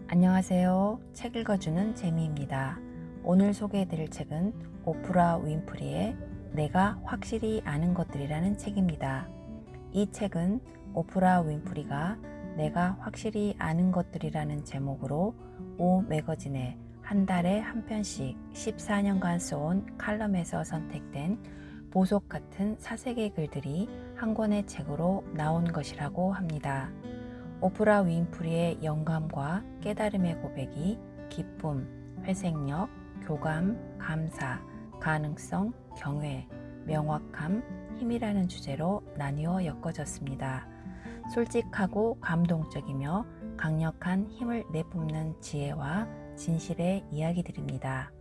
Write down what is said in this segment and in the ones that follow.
안녕하세요. 책 읽어주는 재미입니다. 오늘 소개해드릴 책은 오프라 윈프리의 내가 확실히 아는 것들이라는 책입니다. 이 책은 오프라 윈프리가 내가 확실히 아는 것들이라는 제목으로 오 매거진에 한 달에 한 편씩 14년간 써온 칼럼에서 선택된 보석 같은 사색의 글들이 한 권의 책으로 나온 것이라고 합니다. 오프라 윈프리의 영감과 깨달음의 고백이 기쁨, 회생력, 교감, 감사, 가능성, 경외, 명확함, 힘이라는 주제로 나뉘어 엮어졌습니다. 솔직하고 감동적이며 강력한 힘을 내뿜는 지혜와 진실의 이야기들입니다.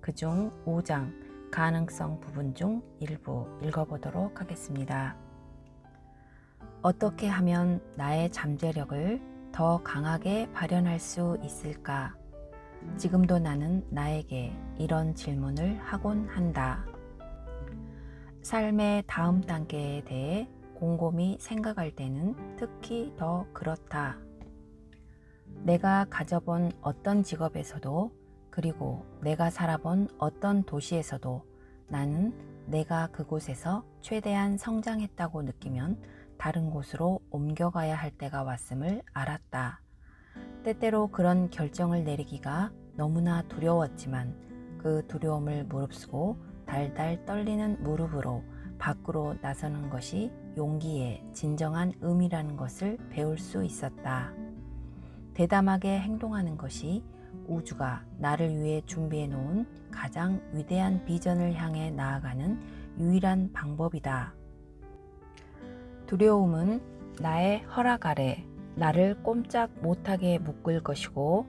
그중 5장 가능성 부분 중 일부 읽어보도록 하겠습니다. 어떻게 하면 나의 잠재력을 더 강하게 발현할 수 있을까? 지금도 나는 나에게 이런 질문을 하곤 한다. 삶의 다음 단계에 대해 곰곰이 생각할 때는 특히 더 그렇다. 내가 가져본 어떤 직업에서도 그리고 내가 살아본 어떤 도시에서도 나는 내가 그곳에서 최대한 성장했다고 느끼면 다른 곳으로 옮겨가야 할 때가 왔음을 알았다. 때때로 그런 결정을 내리기가 너무나 두려웠지만 그 두려움을 무릅쓰고 달달 떨리는 무릎으로 밖으로 나서는 것이 용기의 진정한 의미라는 것을 배울 수 있었다. 대담하게 행동하는 것이 우주가 나를 위해 준비해 놓은 가장 위대한 비전을 향해 나아가는 유일한 방법이다. 두려움은 나의 허락 아래 나를 꼼짝 못하게 묶을 것이고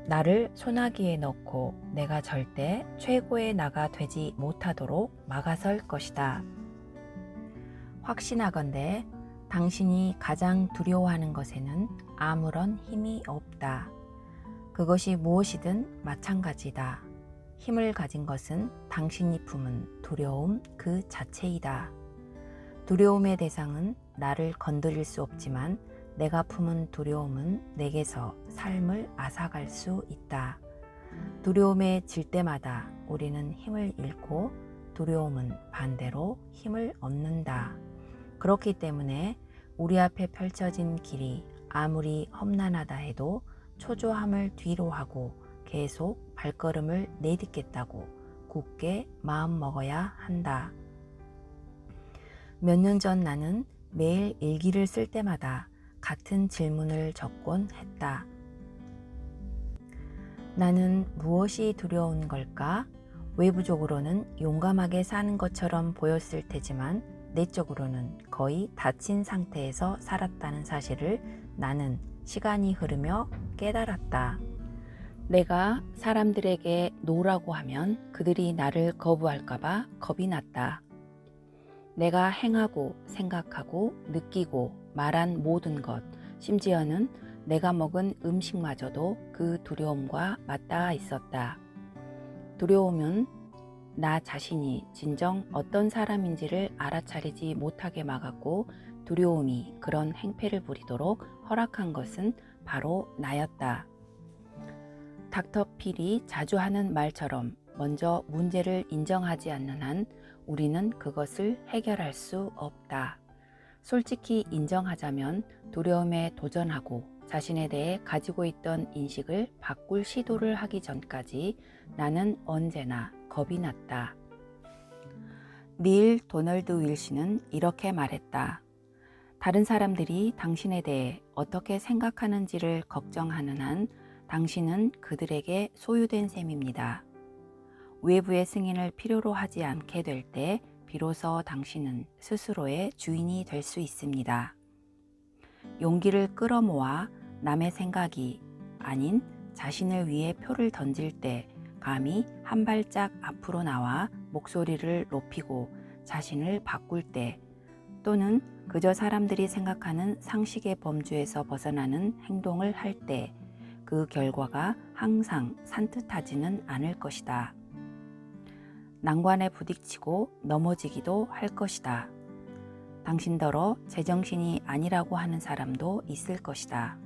나를 소나기에 넣고 내가 절대 최고의 나가 되지 못하도록 막아설 것이다. 확신하건대 당신이 가장 두려워하는 것에는 아무런 힘이 없다. 그것이 무엇이든 마찬가지다. 힘을 가진 것은 당신이 품은 두려움 그 자체이다. 두려움의 대상은 나를 건드릴 수 없지만 내가 품은 두려움은 내게서 삶을 앗아갈 수 있다. 두려움에 질 때마다 우리는 힘을 잃고 두려움은 반대로 힘을 얻는다. 그렇기 때문에 우리 앞에 펼쳐진 길이 아무리 험난하다 해도 초조함을 뒤로 하고 계속 발걸음을 내딛겠다고 굳게 마음먹어야 한다. 몇 년 전 나는 매일 일기를 쓸 때마다 같은 질문을 적곤 했다. 나는 무엇이 두려운 걸까? 외부적으로는 용감하게 사는 것처럼 보였을 테지만 내적으로는 거의 다친 상태에서 살았다는 사실을 나는 시간이 흐르며 깨달았다. 내가 사람들에게 노라고 하면 그들이 나를 거부할까봐 겁이 났다. 내가 행하고 생각하고 느끼고 말한 모든 것, 심지어는 내가 먹은 음식마저도 그 두려움과 맞닿아 있었다. 두려움은 나 자신이 진정 어떤 사람인지를 알아차리지 못하게 막았고 두려움이 그런 행패를 부리도록 허락한 것은 바로 나였다. 닥터 필이 자주 하는 말처럼 먼저 문제를 인정하지 않는 한 우리는 그것을 해결할 수 없다. 솔직히 인정하자면 두려움에 도전하고 자신에 대해 가지고 있던 인식을 바꿀 시도를 하기 전까지 나는 언제나 겁이 났다. 닐 도널드 윌시는 이렇게 말했다. 다른 사람들이 당신에 대해 어떻게 생각하는지를 걱정하는 한 당신은 그들에게 소유된 셈입니다. 외부의 승인을 필요로 하지 않게 될 때 비로소 당신은 스스로의 주인이 될 수 있습니다. 용기를 끌어모아 남의 생각이 아닌 자신을 위해 표를 던질 때 감히 한 발짝 앞으로 나와 목소리를 높이고 자신을 바꿀 때 또는 그저 사람들이 생각하는 상식의 범주에서 벗어나는 행동을 할 때 그 결과가 항상 산뜻하지는 않을 것이다. 난관에 부딪히고 넘어지기도 할 것이다. 당신더러 제정신이 아니라고 하는 사람도 있을 것이다.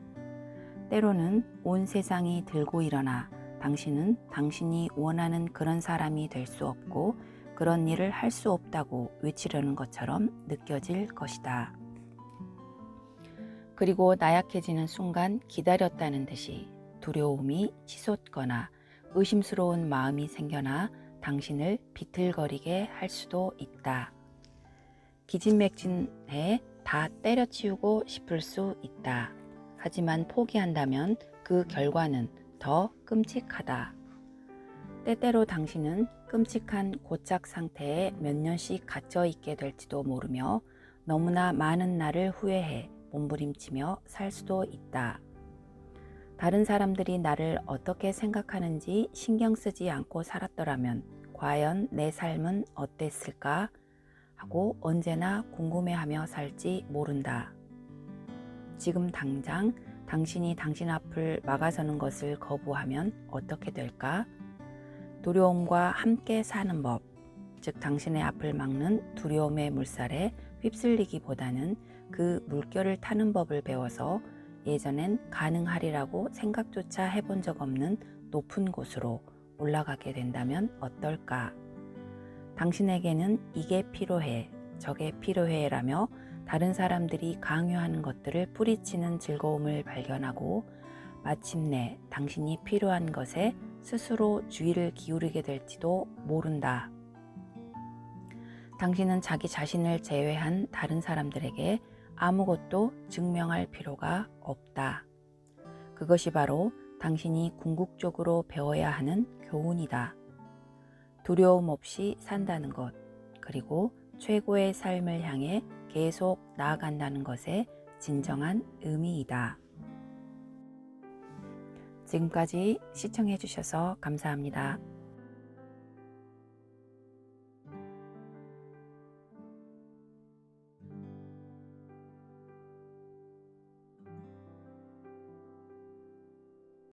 때로는 온 세상이 들고 일어나 당신은 당신이 원하는 그런 사람이 될 수 없고 그런 일을 할 수 없다고 외치려는 것처럼 느껴질 것이다. 그리고 나약해지는 순간 기다렸다는 듯이 두려움이 치솟거나 의심스러운 마음이 생겨나 당신을 비틀거리게 할 수도 있다. 기진맥진해 다 때려치우고 싶을 수 있다. 하지만 포기한다면 그 결과는 더 끔찍하다. 때때로 당신은 끔찍한 고착 상태에 몇 년씩 갇혀 있게 될지도 모르며 너무나 많은 날을 후회해 몸부림치며 살 수도 있다. 다른 사람들이 나를 어떻게 생각하는지 신경 쓰지 않고 살았더라면 과연 내 삶은 어땠을까 하고 언제나 궁금해하며 살지 모른다. 지금 당장 당신이 당신 앞을 막아서는 것을 거부하면 어떻게 될까? 두려움과 함께 사는 법, 즉 당신의 앞을 막는 두려움의 물살에 휩쓸리기보다는 그 물결을 타는 법을 배워서 예전엔 가능하리라고 생각조차 해본 적 없는 높은 곳으로 올라가게 된다면 어떨까? 당신에게는 이게 필요해, 저게 필요해라며 다른 사람들이 강요하는 것들을 뿌리치는 즐거움을 발견하고 마침내 당신이 필요한 것에 스스로 주의를 기울이게 될지도 모른다. 당신은 자기 자신을 제외한 다른 사람들에게 아무것도 증명할 필요가 없다. 그것이 바로 당신이 궁극적으로 배워야 하는 교훈이다. 두려움 없이 산다는 것, 그리고 최고의 삶을 향해 계속 나아간다는 것의 진정한 의미이다. 지금까지 시청해 주셔서 감사합니다.